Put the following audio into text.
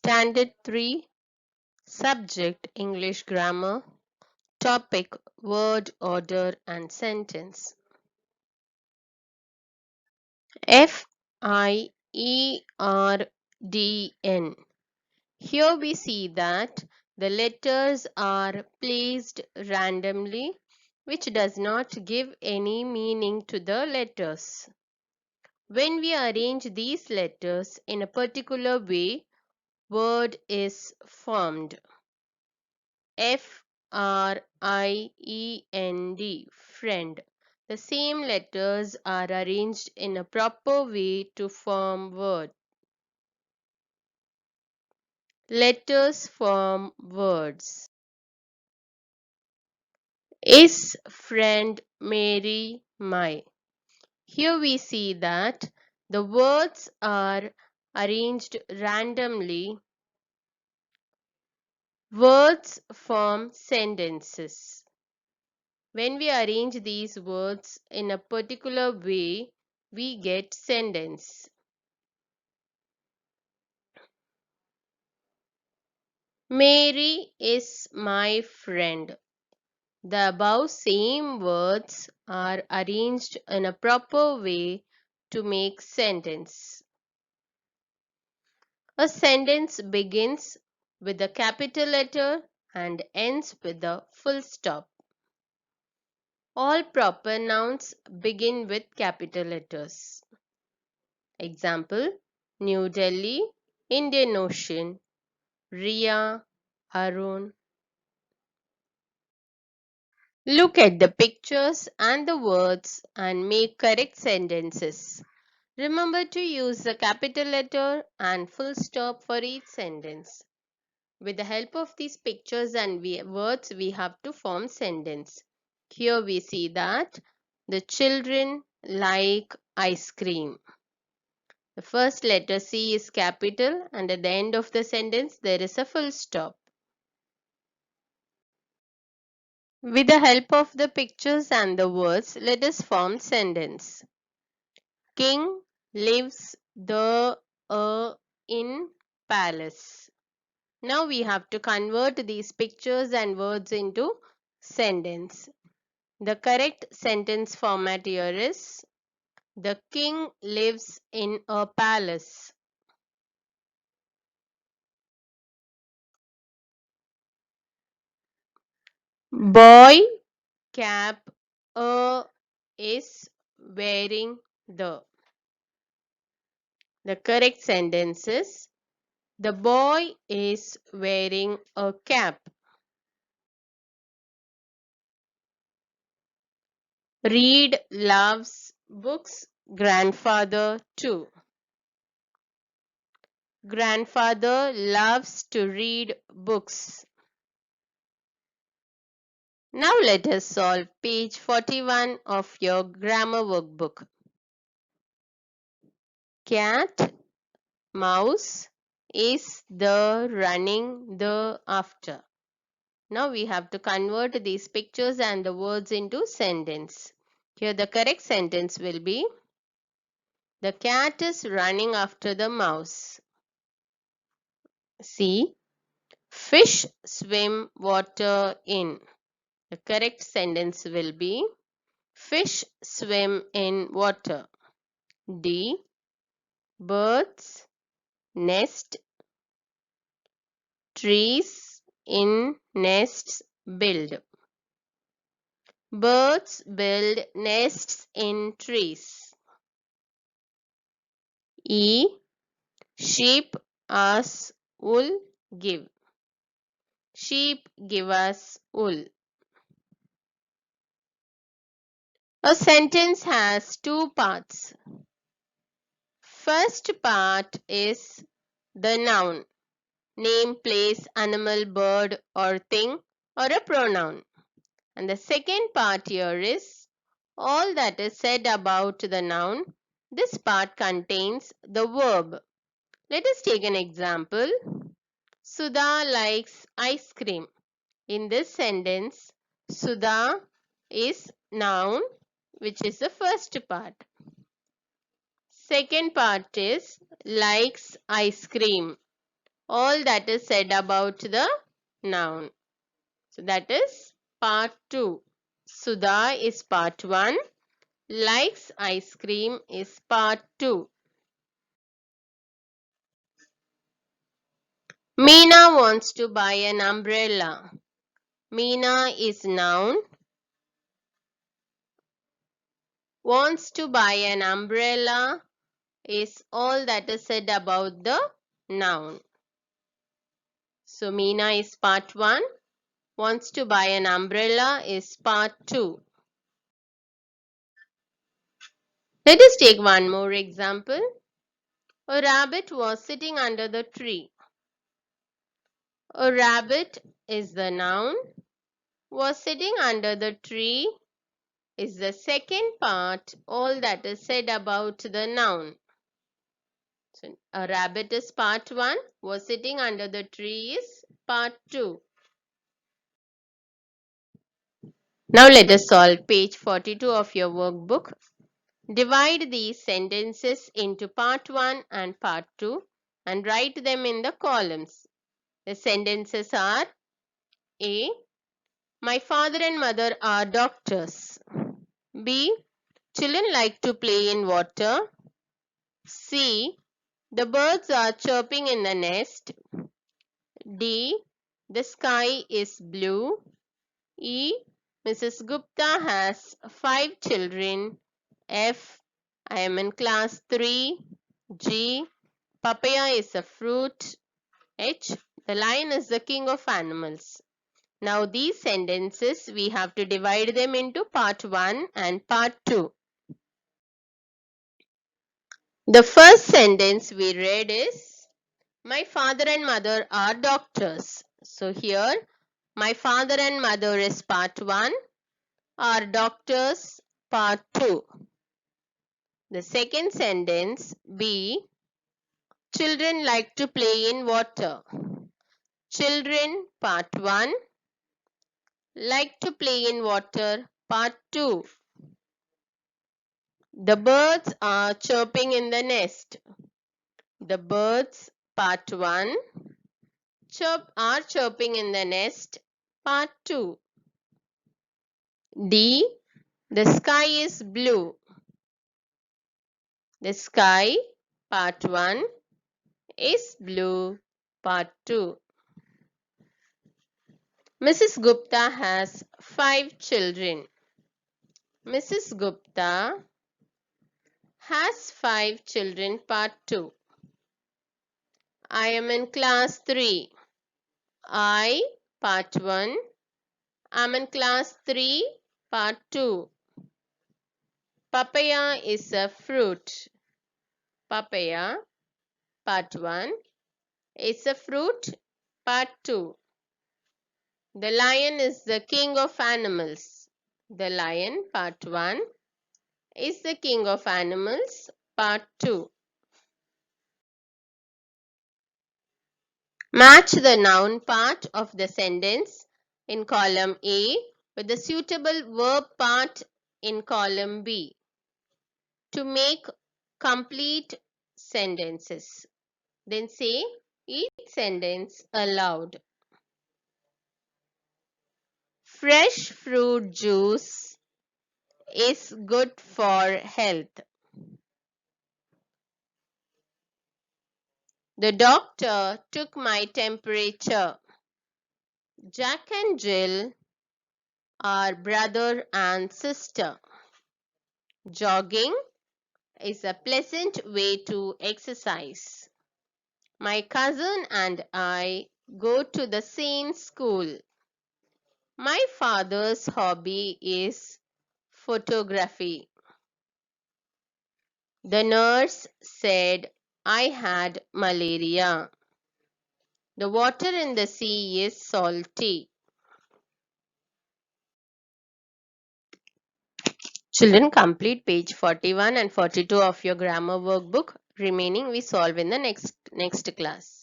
Standard 3. Subject English Grammar. Topic Word Order and Sentence. FIERDN. Here we see that the letters are placed randomly, which does not give any meaning to the letters. When we arrange these letters in a particular way, word is formed. FRIEND, friend. The same letters are arranged in a proper way to form word. Letters form words. Is friend Mary my? Here we see that the words are arranged randomly. Words form sentences. When we arrange these words in a particular way, we get sentence. Mary is my friend. The above same words are arranged in a proper way to make sentence. A sentence begins with a capital letter and ends with a full stop. All proper nouns begin with capital letters. Example: New Delhi, Indian Ocean, Ria, Arun. Look at the pictures and the words and make correct sentences. Remember to use the capital letter and full stop for each sentence. With the help of these pictures and words, we have to form sentence. Here we see that the children like ice cream. The first letter C is capital and at the end of the sentence there is a full stop. With the help of the pictures and the words, let us form sentence. King lives in palace. Now we have to convert these pictures and words into sentence. The correct sentence format here is: the king lives in a palace. Boy cap is wearing the. The correct sentence is: the boy is wearing a cap. Read loves books. Grandfather too. Grandfather loves to read books. Now let us solve page 41 of your grammar workbook. Cat, mouse, is the, running, the, after. Now we have to convert these pictures and the words into sentence. Here the correct sentence will be: the cat is running after the mouse. C. Fish swim water in. The correct sentence will be: fish swim in water. D. Birds nest. Trees in nests build. Birds build nests in trees. E. Sheep us wool give. Sheep give us wool. A sentence has two parts. First part is the noun. Name, place, animal, bird or thing or a pronoun. And the second part here is all that is said about the noun. This part contains the verb. Let us take an example. Sudha likes ice cream. In this sentence, Sudha is noun, which is the first part. Second part is likes ice cream. all that is said about the noun. So that is part 2. Sudha is part 1. Likes ice cream is part 2. Meena wants to buy an umbrella. Meena is noun. Wants to buy an umbrella is all that is said about the noun. So Meena is part 1. Wants to buy an umbrella is part 2. Let us take one more example. A rabbit was sitting under the tree. A rabbit is the noun. Was sitting under the tree is the second part, all that is said about the noun. So, a rabbit is part 1. Was sitting under the tree is part 2. Now let us solve page 42 of your workbook. Divide these sentences into part 1 and part 2 and write them in the columns. The sentences are: A. My father and mother are doctors. B. Children like to play in water. C. The birds are chirping in the nest. D. The sky is blue. E. Mrs. Gupta has 5 children. F. I am in class 3. G. Papaya is a fruit. H. The lion is the king of animals. Now these sentences we have to divide them into part 1 and part 2. The first sentence we read is, my father and mother are doctors. So here my father and mother is part 1, are doctors part 2. The second sentence B, children like to play in water. Children part 1, like to play in water part 2. The birds are chirping in the nest. The birds part 1, are chirping in the nest part 2. D, the sky is blue. The sky part 1 is blue part 2. Mrs. Gupta has 5 children. Mrs. Gupta has 5 children part 2. I am in class 3. I part 1. I am in class 3 part 2. Papaya is a fruit. Papaya part 1 is a fruit part 2. The lion is the king of animals. The lion part 1 is the king of animals part 2. Match the noun part of the sentence in column A with the suitable verb part in column B to make complete sentences. Then say each sentence aloud. Fresh fruit juice is good for health. The doctor took my temperature. Jack and Jill are brother and sister. Jogging is a pleasant way to exercise. My cousin and I go to the same school. My father's hobby is photography. The nurse said I had malaria. The water in the sea is salty. Children, complete page 41 and 42 of your grammar workbook. Remaining we solve in the next class.